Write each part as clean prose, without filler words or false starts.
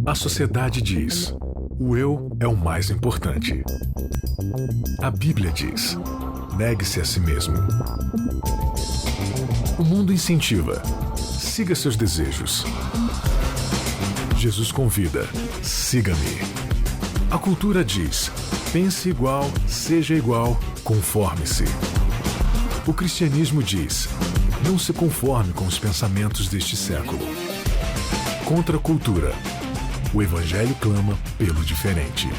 A sociedade diz: o eu é o mais importante. A Bíblia diz: negue-se a si mesmo. O mundo incentiva: siga seus desejos. Jesus convida: siga-me. A cultura diz: pense igual, seja igual, conforme-se. O cristianismo diz: não se conforme com os pensamentos deste século. Contra a cultura, o Evangelho clama pelo diferente.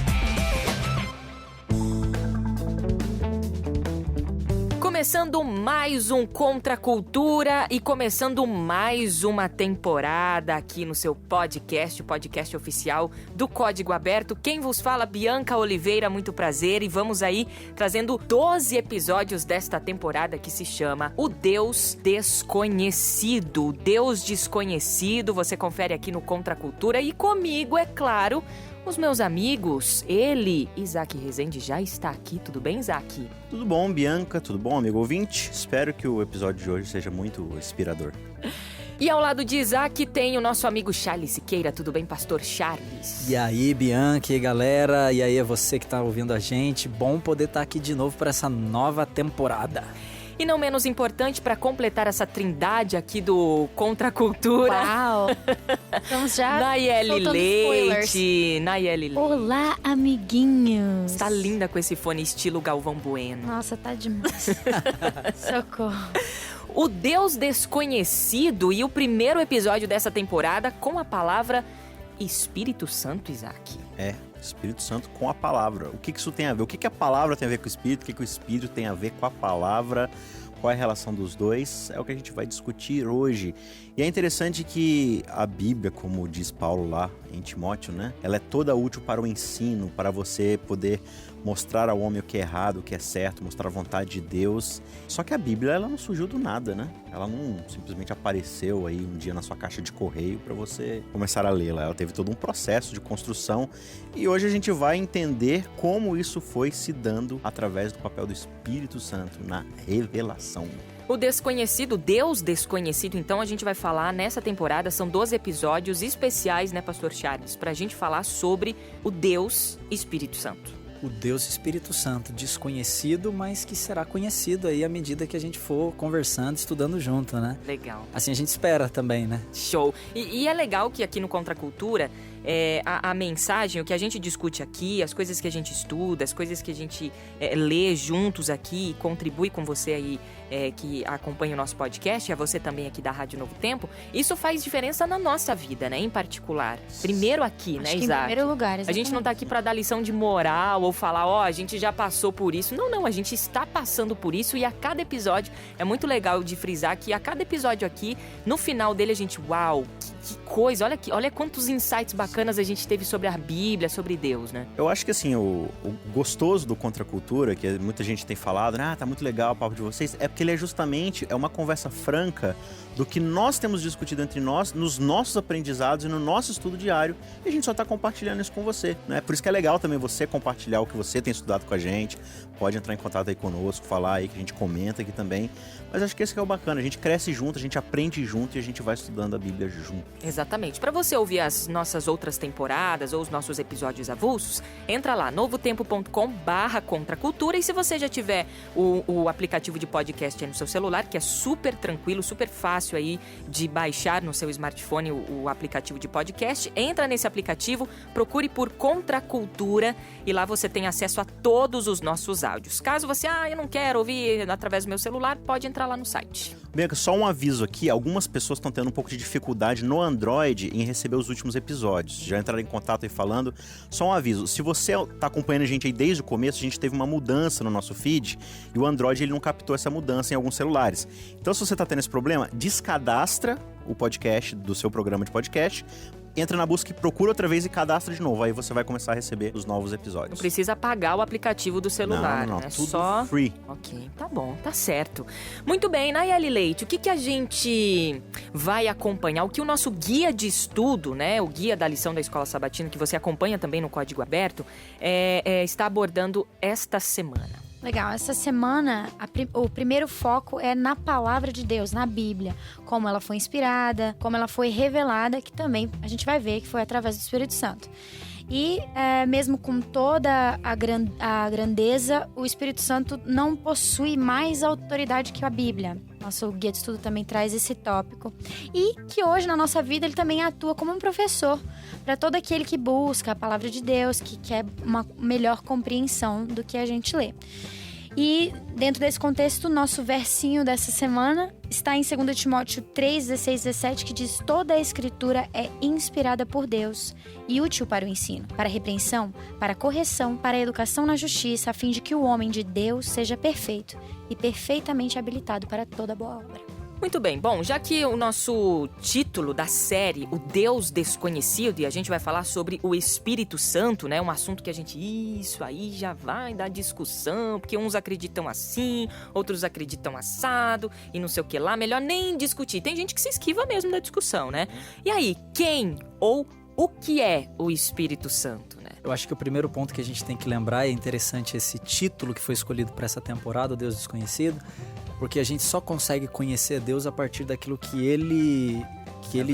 Começando mais um Contra a Cultura e começando mais uma temporada aqui no seu podcast, o podcast oficial do Código Aberto. Quem vos fala, Bianca Oliveira, muito prazer. E vamos aí trazendo 12 episódios desta temporada que se chama O Deus Desconhecido. O Deus Desconhecido, você confere aqui no Contra a Cultura. E comigo, é claro, os meus amigos, ele, Isaac Rezende, já está aqui. Tudo bem, Isaac? Tudo bom, Bianca? Tudo bom, amigo ouvinte? Espero que o episódio de hoje seja muito inspirador. E ao lado de Isaac tem o nosso amigo Charles Siqueira. Tudo bem, pastor Charles? E aí, Bianca, e aí, galera? E aí, é você que está ouvindo a gente. Bom poder estar aqui de novo para essa nova temporada. E não menos importante, para completar essa trindade aqui do Contra a Cultura. Uau! Estamos já Nayeli soltando Leite. Nayeli Leite. Olá, amiguinhos! Está linda com esse fone estilo Galvão Bueno. Nossa, tá demais. Socorro. O Deus Desconhecido e o primeiro episódio dessa temporada com a palavra Espírito Santo, Isaac. Espírito Santo com a palavra. O que isso tem a ver? O que a palavra tem a ver com o Espírito? O que o Espírito tem a ver com a palavra? Qual é a relação dos dois? É o que a gente vai discutir hoje. E é interessante que a Bíblia, como diz Paulo lá em Timóteo, né? Ela é toda útil para o ensino, para você poder mostrar ao homem o que é errado, o que é certo, mostrar a vontade de Deus. Só que a Bíblia, ela não surgiu do nada, né? Ela não simplesmente apareceu aí um dia na sua caixa de correio para você começar a lê-la. Ela teve todo um processo de construção e hoje a gente vai entender como isso foi se dando através do papel do Espírito Santo na revelação. O desconhecido, Deus desconhecido, então a gente vai falar nessa temporada, são 12 episódios especiais, né, pastor Charles? Pra gente falar sobre o Deus Espírito Santo. O Deus Espírito Santo, desconhecido, mas que será conhecido aí à medida que a gente for conversando, estudando junto, né? Legal. Assim a gente espera também, né? Show. E é legal que aqui no Contra a Cultura, a mensagem, o que a gente discute aqui, as coisas que a gente estuda, as coisas que a gente lê juntos aqui, contribui com você aí que acompanha o nosso podcast, e a você também aqui da Rádio Novo Tempo, isso faz diferença na nossa vida, né? Em particular. Primeiro aqui, né, Acho que Isaac? em primeiro lugar, exatamente. A gente não tá aqui pra dar lição de moral ou falar, a gente já passou por isso. Não, a gente está passando por isso e a cada episódio, é muito legal de frisar que a cada episódio aqui, no final dele a gente, uau, que coisa, olha quantos insights bacanas a gente teve sobre a Bíblia, sobre Deus, né? Eu acho que assim, o gostoso do Contra a Cultura, que muita gente tem falado, tá muito legal o papo de vocês, é porque ele é justamente uma conversa franca do que nós temos discutido entre nós, nos nossos aprendizados e no nosso estudo diário, e a gente só está compartilhando isso com você, né? Por isso que é legal também você compartilhar o que você tem estudado com a gente, pode entrar em contato aí conosco, falar aí que a gente comenta aqui também, mas acho que esse que é o bacana, a gente cresce junto, a gente aprende junto e a gente vai estudando a Bíblia junto. Exatamente. Para você ouvir as nossas outras temporadas ou os nossos episódios avulsos, entra lá, novotempo.com/contracultura, e se você já tiver o aplicativo de podcast aí no seu celular, que é super tranquilo, super fácil aí de baixar no seu smartphone o aplicativo de podcast, entra nesse aplicativo, procure por Contra a Cultura e lá você tem acesso a todos os nossos áudios. Caso você, eu não quero ouvir através do meu celular, pode entrar lá no site. Bianca, só um aviso aqui, algumas pessoas estão tendo um pouco de dificuldade no Android em receber os últimos episódios. Já entraram em contato aí falando. Só um aviso, se você está acompanhando a gente aí desde o começo, a gente teve uma mudança no nosso feed e o Android ele não captou essa mudança em alguns celulares. Então se você está tendo esse problema, descadastra o podcast do seu programa de podcast, entra na busca e procura outra vez e cadastra de novo. Aí você vai começar a receber os novos episódios. Não precisa apagar o aplicativo do celular, não, né? Tudo só free. Ok, tá bom, tá certo. Muito bem, Nayeli Leite, o que a gente vai acompanhar? O que o nosso guia de estudo, né? O guia da lição da Escola Sabatina, que você acompanha também no Código Aberto, está abordando esta semana. Legal, essa semana o primeiro foco é na palavra de Deus, na Bíblia. Como ela foi inspirada, como ela foi revelada, que também a gente vai ver que foi através do Espírito Santo. E mesmo com toda a grandeza, o Espírito Santo não possui mais autoridade que a Bíblia. Nosso guia de estudo também traz esse tópico. E que hoje na nossa vida ele também atua como um professor para todo aquele que busca a palavra de Deus, que quer uma melhor compreensão do que a gente lê. E dentro desse contexto, nosso versinho dessa semana está em 2 Timóteo 3, 16, 17, que diz: toda a escritura é inspirada por Deus e útil para o ensino, para a repreensão, para a correção, para a educação na justiça, a fim de que o homem de Deus seja perfeito e perfeitamente habilitado para toda boa obra. Muito bem, bom, já que o nosso título da série, O Deus Desconhecido, e a gente vai falar sobre o Espírito Santo, né? Um assunto que a gente, isso aí já vai dar discussão, porque uns acreditam assim, outros acreditam assado, e não sei o que lá, melhor nem discutir. Tem gente que se esquiva mesmo da discussão, né? E aí, quem ou o que é o Espírito Santo, né? Eu acho que o primeiro ponto que a gente tem que lembrar, é interessante esse título que foi escolhido para essa temporada, O Deus Desconhecido, porque a gente só consegue conhecer Deus a partir daquilo que ele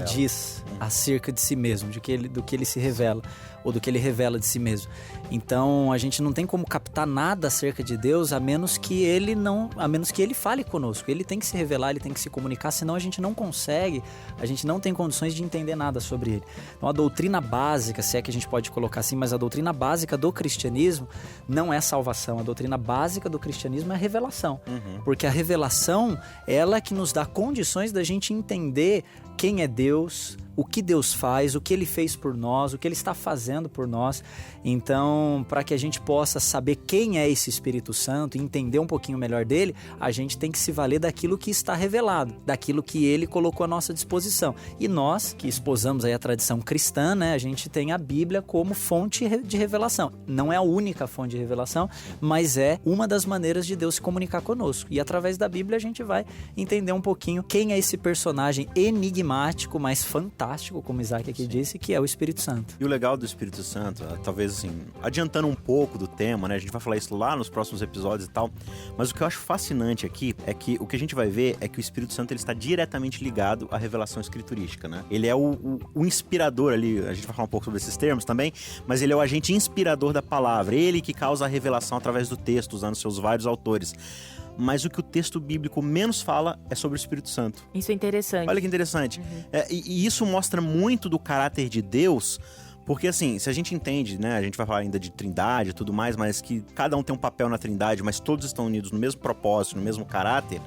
diz acerca de si mesmo, do que ele se revela, ou do que ele revela de si mesmo. Então, a gente não tem como captar nada acerca de Deus a menos que ele fale conosco. Ele tem que se revelar, ele tem que se comunicar, senão a gente não consegue, a gente não tem condições de entender nada sobre ele. Então, a doutrina básica, se é que a gente pode colocar assim, mas a doutrina básica do cristianismo não é salvação. A doutrina básica do cristianismo é a revelação. Porque a revelação, ela é que nos dá condições da gente entender quem é Deus, o que Deus faz, o que Ele fez por nós, o que Ele está fazendo por nós. Então, para que a gente possa saber quem é esse Espírito Santo e entender um pouquinho melhor dele, a gente tem que se valer daquilo que está revelado, daquilo que Ele colocou à nossa disposição. E nós, que esposamos aí a tradição cristã, né, a gente tem a Bíblia como fonte de revelação. Não é a única fonte de revelação, mas é uma das maneiras de Deus se comunicar conosco. E através da Bíblia a gente vai entender um pouquinho quem é esse personagem enigmático, mas fantástico, como Isaac aqui disse, que é o Espírito Santo. E o legal do Espírito Santo, talvez assim, adiantando um pouco do tema, né? A gente vai falar isso lá nos próximos episódios e tal, mas o que eu acho fascinante aqui é que o que a gente vai ver é que o Espírito Santo ele está diretamente ligado à revelação escriturística, né? Ele é o inspirador ali, a gente vai falar um pouco sobre esses termos também, mas ele é o agente inspirador da palavra, ele que causa a revelação através do texto, usando seus vários autores. Mas o que o texto bíblico menos fala é sobre o Espírito Santo. Isso é interessante. Olha que interessante. E isso mostra muito do caráter de Deus, porque assim, se a gente entende, né, a gente vai falar ainda de trindade e tudo mais, mas que cada um tem um papel na trindade, mas todos estão unidos no mesmo propósito, no mesmo caráter.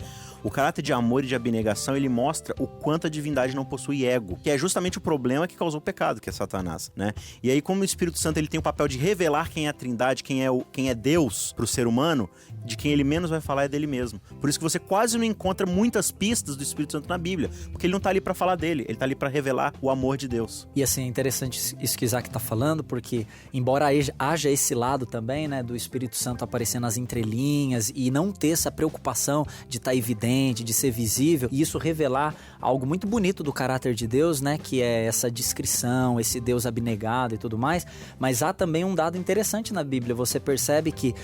O caráter de amor e de abnegação, ele mostra o quanto a divindade não possui ego, que é justamente o problema que causou o pecado, que é Satanás, né? E aí, como o Espírito Santo ele tem o papel de revelar quem é a trindade, quem é Deus pro ser humano, de quem ele menos vai falar é dele mesmo. Por isso que você quase não encontra muitas pistas do Espírito Santo na Bíblia, porque ele não tá ali pra falar dele, ele tá ali pra revelar o amor de Deus. E assim, é interessante isso que Isaac tá falando, porque embora haja esse lado também, né, do Espírito Santo aparecer nas entrelinhas e não ter essa preocupação de estar evidente, de ser visível, e isso revelar algo muito bonito do caráter de Deus, né, que é essa discrição, esse Deus abnegado e tudo mais, mas há também um dado interessante na Bíblia. Você percebe que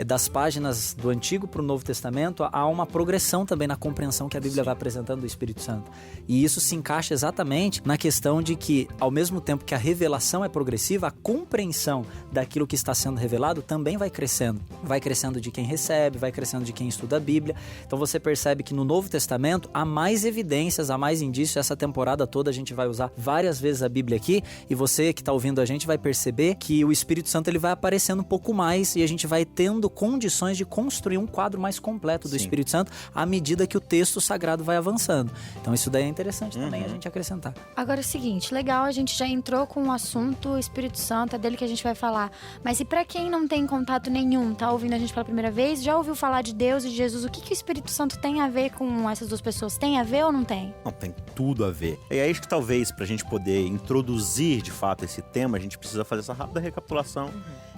das páginas do Antigo para o Novo Testamento há uma progressão também na compreensão que a Bíblia vai apresentando do Espírito Santo, e isso se encaixa exatamente na questão de que, ao mesmo tempo que a revelação é progressiva, a compreensão daquilo que está sendo revelado também vai crescendo de quem recebe, vai crescendo de quem estuda a Bíblia. Então você percebe que no Novo Testamento há mais evidências, há mais indícios. Essa temporada toda a gente vai usar várias vezes a Bíblia aqui, e você que está ouvindo a gente vai perceber que o Espírito Santo ele vai aparecendo um pouco mais, e a gente vai tendo condições de construir um quadro mais completo do Espírito Santo à medida que o texto sagrado vai avançando. Então isso daí é interessante também a gente acrescentar. Agora é o seguinte, legal, a gente já entrou com o assunto o Espírito Santo, é dele que a gente vai falar, mas e pra quem não tem contato nenhum, tá ouvindo a gente pela primeira vez, já ouviu falar de Deus e de Jesus, o que o Espírito Santo tem a a ver com essas duas pessoas? Tem a ver ou não tem? Não, tem tudo a ver. E aí, acho que talvez, pra gente poder introduzir, de fato, esse tema, a gente precisa fazer essa rápida recapitulação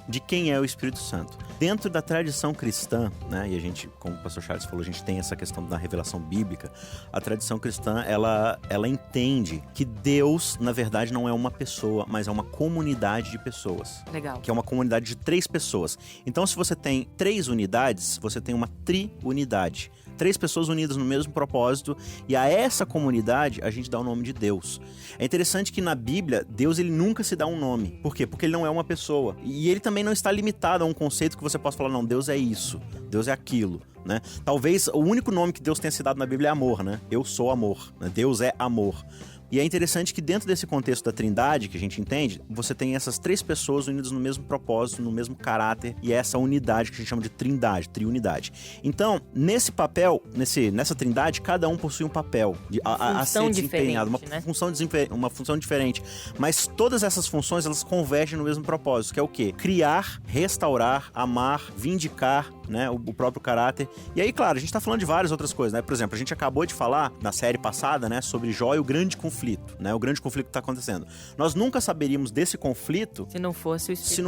de quem é o Espírito Santo. Dentro da tradição cristã, né, e a gente, como o pastor Charles falou, a gente tem essa questão da revelação bíblica, a tradição cristã, ela entende que Deus, na verdade, não é uma pessoa, mas é uma comunidade de pessoas. Legal. Que é uma comunidade de 3 pessoas. Então, se você tem 3 unidades, você tem uma triunidade. 3 pessoas unidas no mesmo propósito, e a essa comunidade a gente dá o nome de Deus. É interessante que na Bíblia, Deus ele nunca se dá um nome. Por quê? Porque ele não é uma pessoa. E ele também não está limitado a um conceito que você possa falar, não, Deus é isso, Deus é aquilo, né? Talvez o único nome que Deus tenha se dado na Bíblia é amor, né? Eu sou amor, né? Deus é amor. E é interessante que dentro desse contexto da trindade, que a gente entende, você tem essas 3 pessoas unidas no mesmo propósito, no mesmo caráter, e é essa unidade que a gente chama de trindade, triunidade. Então, nesse papel, nessa trindade, cada um possui um papel a ser desempenhado, uma função diferente. Mas todas essas funções, elas convergem no mesmo propósito, que é o quê? Criar, restaurar, amar, vindicar, né, o próprio caráter. E aí, claro, a gente tá falando de várias outras coisas, né? Por exemplo, a gente acabou de falar, na série passada, né, sobre Jó e o grande conflito, né? O grande conflito que tá acontecendo. Nós nunca saberíamos desse conflito se não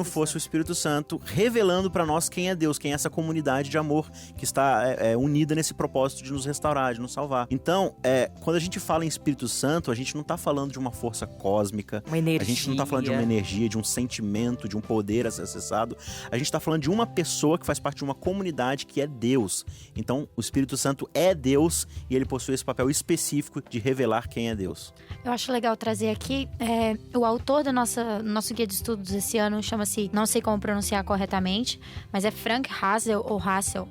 fosse o Espírito Santo revelando pra nós quem é Deus, quem é essa comunidade de amor que está unida nesse propósito de nos restaurar, de nos salvar. Então, quando a gente fala em Espírito Santo, a gente não tá falando de uma força cósmica, uma energia. A gente não tá falando de uma energia, de um sentimento, de um poder a ser acessado. A gente tá falando de uma pessoa que faz parte de uma comunidade que é Deus. Então, o Espírito Santo é Deus e ele possui esse papel específico de revelar quem é Deus. Eu acho legal trazer aqui, o autor do nosso guia de estudos esse ano chama-se, não sei como pronunciar corretamente, mas é Frank Hazel ou Hassel.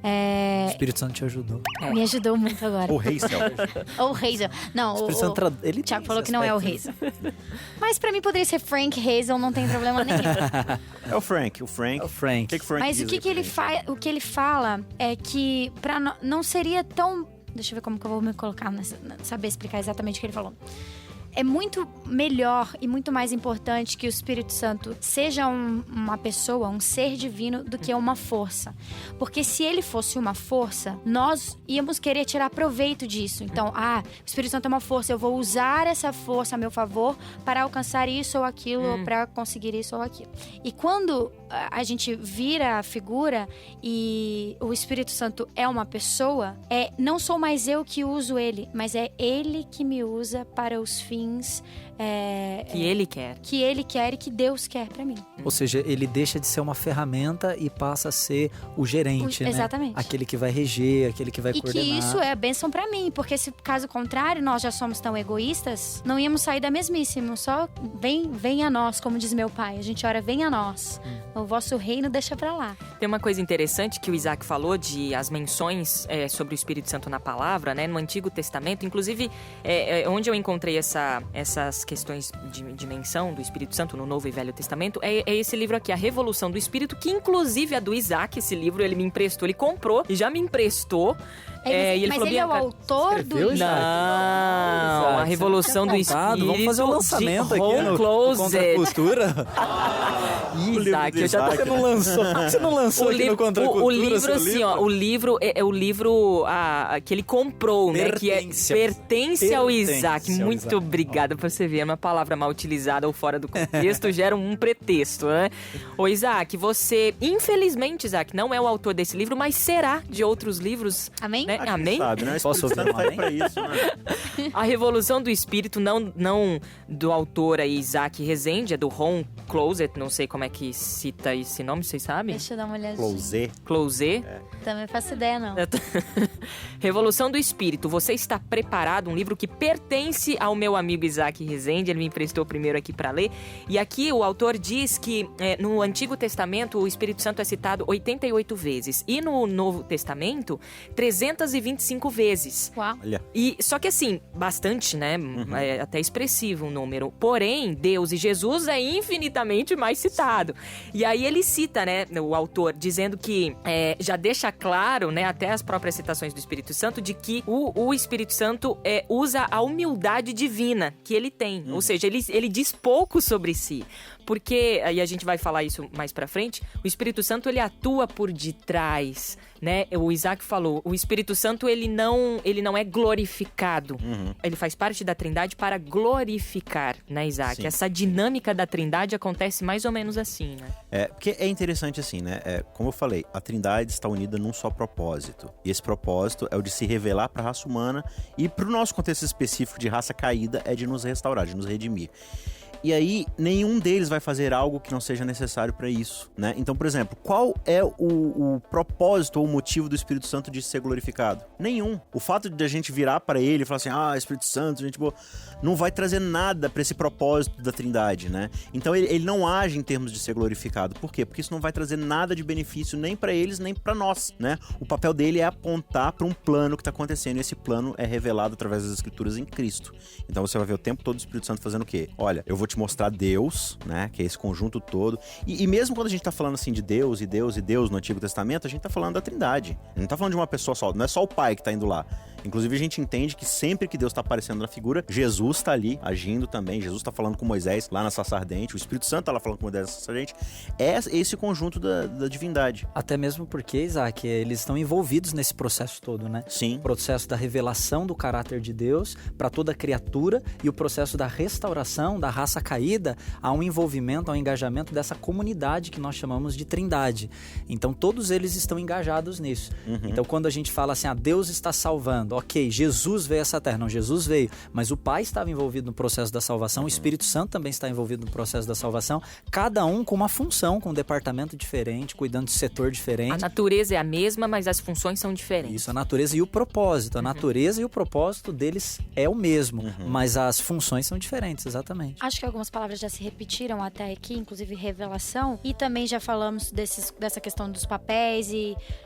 O Espírito Santo te ajudou. Me ajudou muito agora. Ou Hazel. Ou Hazel. Não, o Espírito Santo, ele o Thiago falou que não é o Hazel. Mas pra mim poderia ser Frank Hazel, não tem problema nenhum. É o Frank. É o Frank. O que Frank Mas diz o que ele fala é que não seria tão... Deixa eu ver como que eu vou me colocar saber explicar exatamente o que ele falou. É muito melhor e muito mais importante que o Espírito Santo seja uma pessoa, um ser divino, do que uma força. Porque se ele fosse uma força, nós íamos querer tirar proveito disso. Então, o Espírito Santo é uma força, eu vou usar essa força a meu favor para alcançar isso ou aquilo, ou para conseguir isso ou aquilo. E quando a gente vira a figura e o Espírito Santo é uma pessoa, não sou mais eu que uso ele, mas é ele que me usa para os fins que ele quer. Que ele quer e que Deus quer pra mim. Ou seja, ele deixa de ser uma ferramenta e passa a ser o gerente, né? Exatamente. Aquele que vai reger, aquele que vai coordenar. E que isso é bênção pra mim, porque se caso contrário, nós já somos tão egoístas, não íamos sair da mesmíssima. Só vem a nós, como diz meu pai. A gente ora, vem a nós. O vosso reino deixa pra lá. Tem uma coisa interessante que o Isaac falou de as menções sobre o Espírito Santo na palavra, né? No Antigo Testamento, inclusive, onde eu encontrei essas questões de menção do Espírito Santo no Novo e Velho Testamento, é esse livro aqui, A Revolução do Espírito, que inclusive é do Isaac, esse livro, ele me emprestou, ele comprou e já me emprestou. Mas ele é o autor do livro? Não, A Revolução do Espírito. Vamos fazer o lançamento aqui no Contra Cultura. Isaac, eu já Você não lançou, você não lançou aqui no Contra Cultura? O livro, assim, ó, o livro é o livro que ele comprou, né? Que pertence ao Isaac. Muito obrigada por você ver, é uma palavra mal utilizada ou fora do contexto gera um pretexto, né? Ô Isaac, você, infelizmente, Isaac, não é o autor desse livro, mas será de outros livros. Amém? Né? Amém? Sabe, né? Posso ouvir um amém? Pra isso, né? A Revolução do Espírito, não do autor aí, Isaac Rezende, é do Ron Closet, não sei como é que cita esse nome, vocês sabem? Deixa eu dar uma olhadinha. Closet. Também faço ideia, não. Revolução do Espírito, você está preparado? Um livro que pertence ao meu amigo Isaac Rezende, ele me emprestou primeiro aqui para ler. E aqui o autor diz que no Antigo Testamento o Espírito Santo é citado 88 vezes. E no Novo Testamento, 325 vezes. Uau. Olha. Só que assim, bastante, né? É até expressivo o número. Porém, Deus e Jesus é infinitamente mais citado. E aí ele cita, né, o autor, dizendo que já deixa claro, né, até as próprias citações do Espírito Santo, de que o Espírito Santo usa a humildade divina que ele tem. Ou seja, ele diz pouco sobre si. Porque, aí a gente vai falar isso mais pra frente, o Espírito Santo, ele atua por detrás, né? O Isaac falou, o Espírito Santo, ele não é glorificado. Ele faz parte da Trindade para glorificar, né, Isaac? Sim. Essa dinâmica da Trindade acontece mais ou menos assim, né? Porque é interessante assim, né? Como eu falei, a Trindade está unida num só propósito. E esse propósito é o de se revelar para a raça humana e para o nosso contexto específico de raça caída é de nos restaurar, de nos redimir. E aí, nenhum deles vai fazer algo que não seja necessário para isso, né? Então, por exemplo, qual é o propósito ou o motivo do Espírito Santo de ser glorificado? Nenhum. O fato de a gente virar para ele e falar assim, Espírito Santo, gente boa, não vai trazer nada para esse propósito da Trindade, né? Então, ele não age em termos de ser glorificado. Por quê? Porque isso não vai trazer nada de benefício nem para eles, nem para nós, né? O papel dele é apontar para um plano que está acontecendo e esse plano é revelado através das Escrituras em Cristo. Então, você vai ver o tempo todo o Espírito Santo fazendo o quê? Olha, eu vou te mostrar Deus, né, que é esse conjunto todo, e mesmo quando a gente tá falando assim de Deus e Deus e Deus no Antigo Testamento, a gente tá falando da Trindade, a gente não tá falando de uma pessoa só, não é só o Pai que tá indo lá. Inclusive a gente entende que sempre que Deus está aparecendo na figura, Jesus está ali agindo também, Jesus está falando com Moisés lá na sarça ardente, o Espírito Santo está lá falando com Moisés na sarça ardente, é esse conjunto da divindade. Até mesmo porque, Isaac, eles estão envolvidos nesse processo todo, né? Sim. O processo da revelação do caráter de Deus para toda criatura e o processo da restauração da raça caída, há um envolvimento, há um engajamento dessa comunidade que nós chamamos de Trindade. Então todos eles estão engajados nisso. Então quando a gente fala assim, Deus está salvando, ok, Jesus veio a essa terra. Não, Jesus veio, mas o Pai estava envolvido no processo da salvação, o Espírito Santo também está envolvido no processo da salvação, cada um com uma função, com um departamento diferente, cuidando de setor diferente. A natureza é a mesma, mas as funções são diferentes. Isso, a natureza e o propósito. A natureza e o propósito deles é o mesmo, mas as funções são diferentes, exatamente. Acho que algumas palavras já se repetiram até aqui, inclusive revelação, e também já falamos dessa questão dos papéis.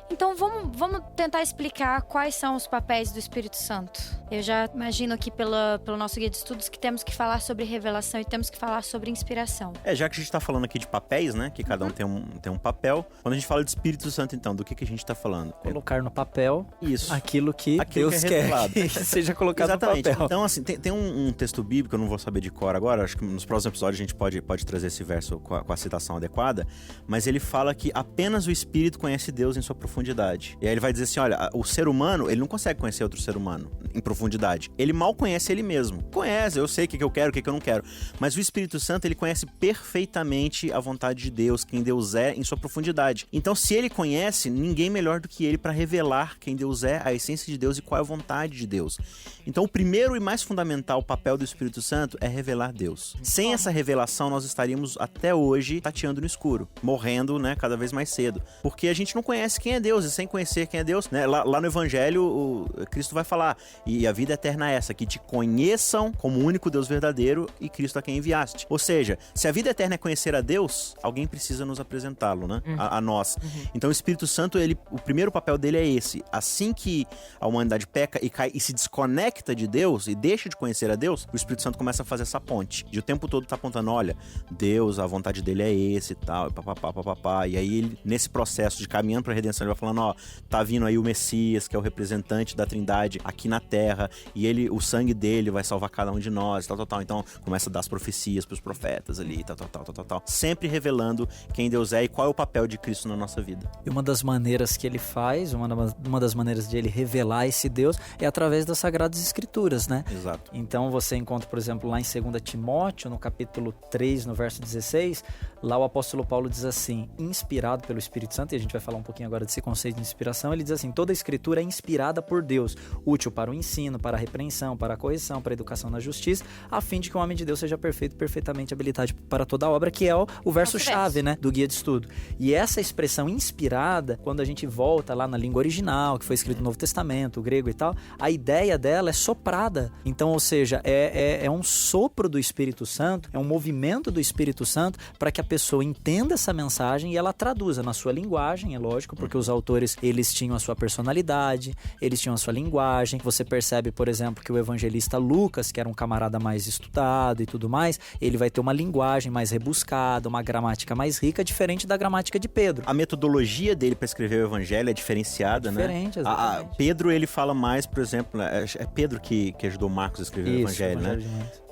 Então vamos tentar explicar quais são os papéis do Espírito Santo. Eu já imagino aqui pelo nosso guia de estudos que temos que falar sobre revelação e temos que falar sobre inspiração. Já que a gente tá falando aqui de papéis, né, que cada um tem um papel, quando a gente fala de Espírito Santo, então, do que a gente tá falando? Colocar no papel isso. aquilo que Deus quer que seja colocado Exatamente. no papel. Então, assim, tem um texto bíblico, eu não vou saber de cor agora, acho que nos próximos episódios a gente pode trazer esse verso com a citação adequada, mas ele fala que apenas o Espírito conhece Deus em sua profundidade. E aí ele vai dizer assim, olha, o ser humano, ele não consegue conhecer outro ser humano em profundidade. Ele mal conhece ele mesmo. Conhece, eu sei o que eu quero, o que eu não quero. Mas o Espírito Santo, ele conhece perfeitamente a vontade de Deus, quem Deus é em sua profundidade. Então, se ele conhece, ninguém melhor do que ele para revelar quem Deus é, a essência de Deus e qual é a vontade de Deus. Então, o primeiro e mais fundamental papel do Espírito Santo é revelar Deus. Sem essa revelação, nós estaríamos até hoje tateando no escuro, morrendo, né, cada vez mais cedo. Porque a gente não conhece quem é Deus, e sem conhecer quem é Deus, né, lá no Evangelho, Cristo vai falar, e a vida eterna é essa, que te conheçam como o único Deus verdadeiro e Cristo a quem enviaste. Ou seja, se a vida eterna é conhecer a Deus, alguém precisa nos apresentá-lo, né, a nós. Então, o Espírito Santo, o primeiro papel dele é esse. Assim que a humanidade peca e cai e se desconecta de Deus e deixa de conhecer a Deus, o Espírito Santo começa a fazer essa ponte. De o tempo todo tá apontando, olha, Deus, a vontade dele é esse e tal, papapá. E aí, ele, nesse processo de caminhando pra redenção, ele vai falando, tá vindo aí o Messias, que é o representante da Trindade aqui na Terra, e o sangue dele vai salvar cada um de nós, tal. Então, começa a dar as profecias pros profetas ali, tal. Sempre revelando quem Deus é e qual é o papel de Cristo na nossa vida. E uma das maneiras que ele faz, uma das maneiras de ele revelar esse Deus é através das Sagradas Escrituras, né? Exato. Então você encontra, por exemplo, lá em 2 Timóteo, no capítulo 3, no verso 16, lá o apóstolo Paulo diz assim, inspirado pelo Espírito Santo, e a gente vai falar um pouquinho agora desse conceito de inspiração, ele diz assim, toda a Escritura é inspirada por Deus, útil para o ensino, para a repreensão, para a correção, para a educação na justiça, a fim de que o homem de Deus seja perfeito, perfeitamente habilitado para toda a obra, que é o verso-chave, né, do guia de estudo. E essa expressão inspirada, quando a gente volta lá na língua original, que foi escrito no Novo Testamento, o grego e tal, a ideia dela é soprada. Então, ou seja, é um sopro do Espírito Santo, é um movimento do Espírito Santo para que a pessoa entenda essa mensagem e ela traduza na sua linguagem, é lógico, porque os autores, eles tinham a sua personalidade, eles tinham a sua linguagem. Você percebe, por exemplo, que o evangelista Lucas, que era um camarada mais estudado e tudo mais, ele vai ter uma linguagem mais rebuscada, uma gramática mais rica, diferente da gramática de Pedro. A metodologia dele para escrever o evangelho é diferenciada, diferente, né? Exatamente. Pedro, ele fala mais, por exemplo, é Pedro que ajudou Marcos a escrever o evangelho, né?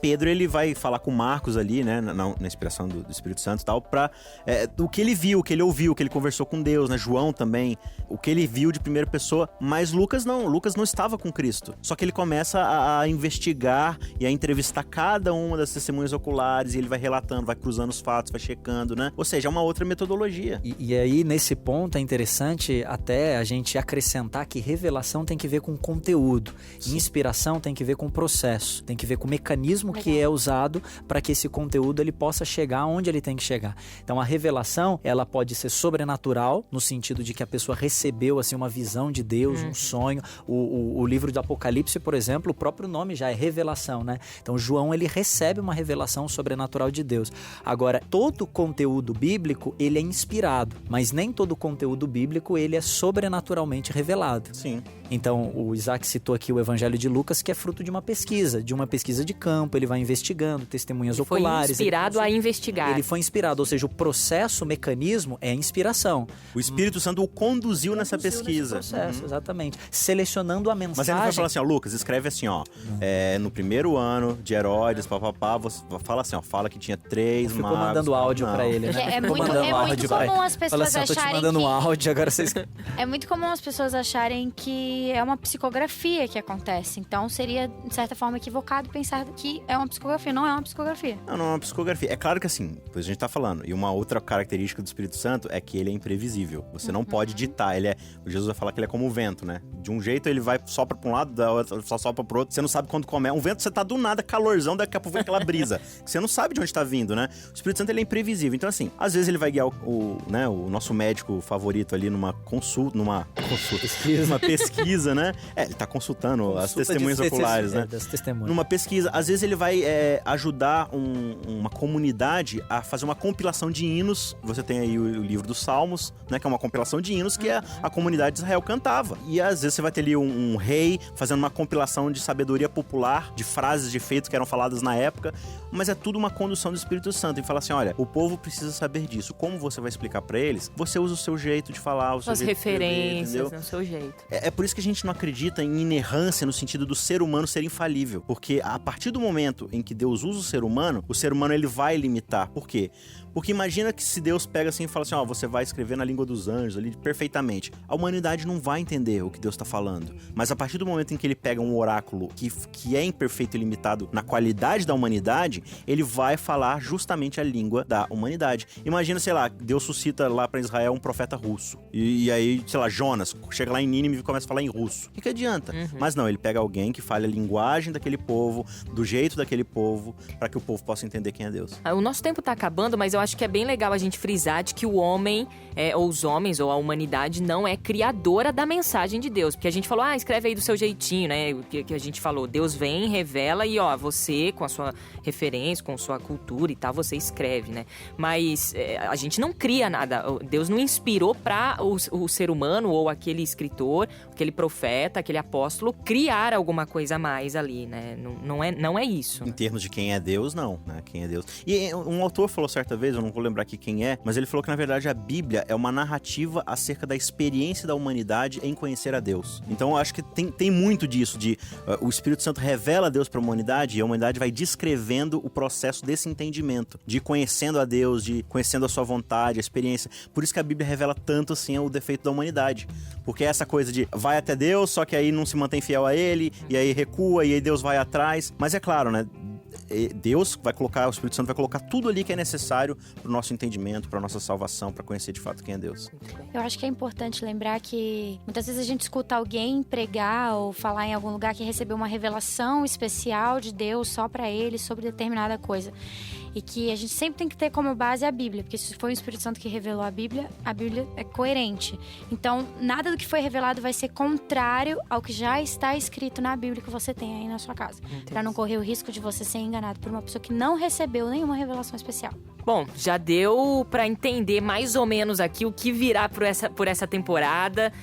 Pedro, ele vai falar com Marcos ali, né, na inspiração do Espírito Santo e tal, do que ele viu, o que ele ouviu, o que ele conversou com Deus, né, João também, o que ele viu de primeira pessoa, mas Lucas não estava com Cristo, só que ele começa a investigar e a entrevistar cada uma das testemunhas oculares, e ele vai relatando, vai cruzando os fatos, vai checando, né, ou seja, é uma outra metodologia. E aí, nesse ponto, é interessante até a gente acrescentar que revelação tem que ver com conteúdo, inspiração tem que ver com processo, tem que ver com o mecanismo que é usado para que esse conteúdo ele possa chegar onde ele tem que chegar. Então, a revelação, ela pode ser sobrenatural, no sentido de que a pessoa recebeu assim, uma visão de Deus, um sonho. O livro do Apocalipse, por exemplo, o próprio nome já é revelação, né? Então, João, ele recebe uma revelação sobrenatural de Deus. Agora, todo conteúdo bíblico, ele é inspirado, mas nem todo conteúdo bíblico, ele é sobrenaturalmente revelado. Sim. Então, o Isaac citou aqui o Evangelho de Lucas, que é fruto de uma pesquisa de campo, ele vai investigando, testemunhas oculares. Foi inspirado a investigar. Ele foi inspirado, ou seja, o processo, o mecanismo é a inspiração. O Espírito Santo o conduziu nessa pesquisa. Nesse processo, exatamente. Selecionando a mensagem. Mas ele vai falar assim, ó, Lucas, escreve assim, ó, no primeiro ano de Herodes, você fala assim, ó, fala que tinha 3 magos. Ficou mandando áudio pra ele, né? É muito comum as pessoas assim, acharem tô te mandando um áudio, agora vocês... É muito comum as pessoas acharem que é uma psicografia que acontece. Então, seria, de certa forma, equivocado pensar que é uma psicografia. Não é uma psicografia. Não é uma psicografia. É claro que assim, pois a gente tá falando. E uma outra característica do Espírito Santo é que ele é imprevisível. Você não pode ditar. O Jesus vai falar que ele é como o vento, né? De um jeito ele vai sopra pra um lado, da outra, só sopra pro outro. Você não sabe quando começa. Um vento, você tá do nada, calorzão, daqui a pouco vem aquela brisa. Que você não sabe de onde tá vindo, né? O Espírito Santo, ele é imprevisível. Então, assim, às vezes ele vai guiar o nosso médico favorito ali numa pesquisa, né? Ele tá consultando as testemunhas oculares, né? Das testemunhas. Numa pesquisa. Às vezes ele vai ajudar uma comunidade a fazer uma compilação de hinos. Você tem aí o livro dos Salmos, né? Que é uma compilação de hinos que a comunidade de Israel cantava. E às vezes você vai ter ali um rei fazendo uma compilação de sabedoria popular, de frases de efeitos que eram faladas na época. Mas é tudo uma condução do Espírito Santo. E fala assim, olha, o povo precisa saber disso. Como você vai explicar pra eles? Você usa o seu jeito de falar, o seu jeito de escrever, referências, no seu jeito. É por isso que a gente não acredita em inerrância no sentido do ser humano ser infalível. Porque a partir do momento em que Deus usa o ser humano ele vai limitar. Por quê? Porque imagina que se Deus pega assim e fala assim, ó, você vai escrever na língua dos anjos ali perfeitamente. A humanidade não vai entender o que Deus está falando. Mas a partir do momento em que ele pega um oráculo que é imperfeito e limitado na qualidade da humanidade, ele vai falar justamente a língua da humanidade. Imagina, sei lá, Deus suscita lá para Israel um profeta russo. E aí, sei lá, Jonas chega lá em Nínive e começa a falar em russo. O que adianta? Mas não, ele pega alguém que fale a linguagem daquele povo, do jeito daquele povo, para que o povo possa entender quem é Deus. O nosso tempo tá acabando, mas eu acho que é bem legal a gente frisar de que o homem, ou os homens, ou a humanidade, não é criadora da mensagem de Deus. Porque a gente falou, escreve aí do seu jeitinho, né? O que a gente falou, Deus vem, revela e, você, com a sua referência, com a sua cultura e tal, você escreve, né? Mas a gente não cria nada. Deus não inspirou para o ser humano, ou aquele escritor, aquele profeta, aquele apóstolo, criar alguma coisa a mais ali, né? Não é isso. Em termos de quem é Deus, não, né? Quem é Deus. E um autor falou certa vez, eu não vou lembrar aqui quem é, mas ele falou que na verdade a Bíblia é uma narrativa acerca da experiência da humanidade em conhecer a Deus. Então eu acho que tem muito disso, o Espírito Santo revela a Deus para a humanidade e a humanidade vai descrevendo o processo desse entendimento, de conhecendo a Deus, de conhecendo a sua vontade, a experiência. Por isso que a Bíblia revela tanto assim o defeito da humanidade. Porque é essa coisa de vai até Deus, só que aí não se mantém fiel a ele, e aí recua, e aí Deus vai atrás. Mas é claro, né? Deus vai colocar, o Espírito Santo vai colocar tudo ali que é necessário para o nosso entendimento, para a nossa salvação, para conhecer de fato quem é Deus. Eu acho que é importante lembrar que muitas vezes a gente escuta alguém pregar ou falar em algum lugar que recebeu uma revelação especial de Deus só para ele sobre determinada coisa. E que a gente sempre tem que ter como base a Bíblia, porque se foi o Espírito Santo que revelou a Bíblia é coerente. Então, nada do que foi revelado vai ser contrário ao que já está escrito na Bíblia que você tem aí na sua casa. Para não correr o risco de você ser enganado por uma pessoa que não recebeu nenhuma revelação especial. Bom, já deu pra entender mais ou menos aqui o que virá por essa temporada.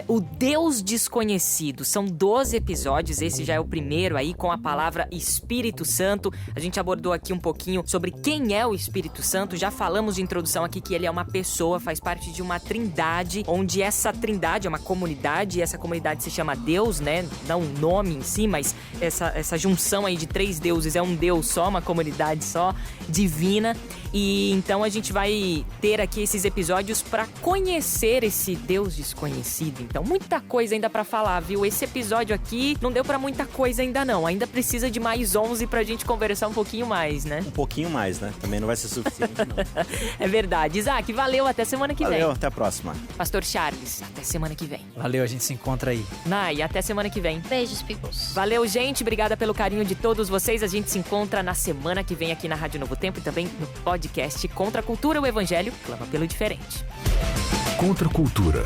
O Deus Desconhecido. São 12 episódios, esse já é o primeiro aí, com a palavra Espírito Santo. A gente abordou aqui um pouquinho sobre quem é o Espírito Santo. Já falamos de introdução aqui que ele é uma pessoa, faz parte de uma trindade, onde essa trindade é uma comunidade, e essa comunidade se chama Deus, né? Não um nome em si, mas essa junção aí de 3 deuses é um Deus só, uma comunidade só, divina. E então a gente vai ter aqui esses episódios para conhecer esse Deus desconhecido. Então, muita coisa ainda para falar, viu? Esse episódio aqui não deu para muita coisa ainda não. Ainda precisa de mais 11 pra gente conversar um pouquinho mais, né? Um pouquinho mais, né? Também não vai ser suficiente, não. É verdade. Isaac, valeu. Até semana que vem. Valeu, até a próxima. Pastor Charles, até semana que vem. Valeu, a gente se encontra aí. Nai, até semana que vem. Beijos, peoples. Valeu, gente. Obrigada pelo carinho de todos vocês. A gente se encontra na semana que vem aqui na Rádio Novo Tempo e também no podcast Contra a Cultura, o Evangelho clama pelo diferente. Contra a cultura.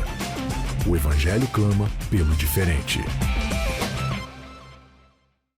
O Evangelho clama pelo diferente.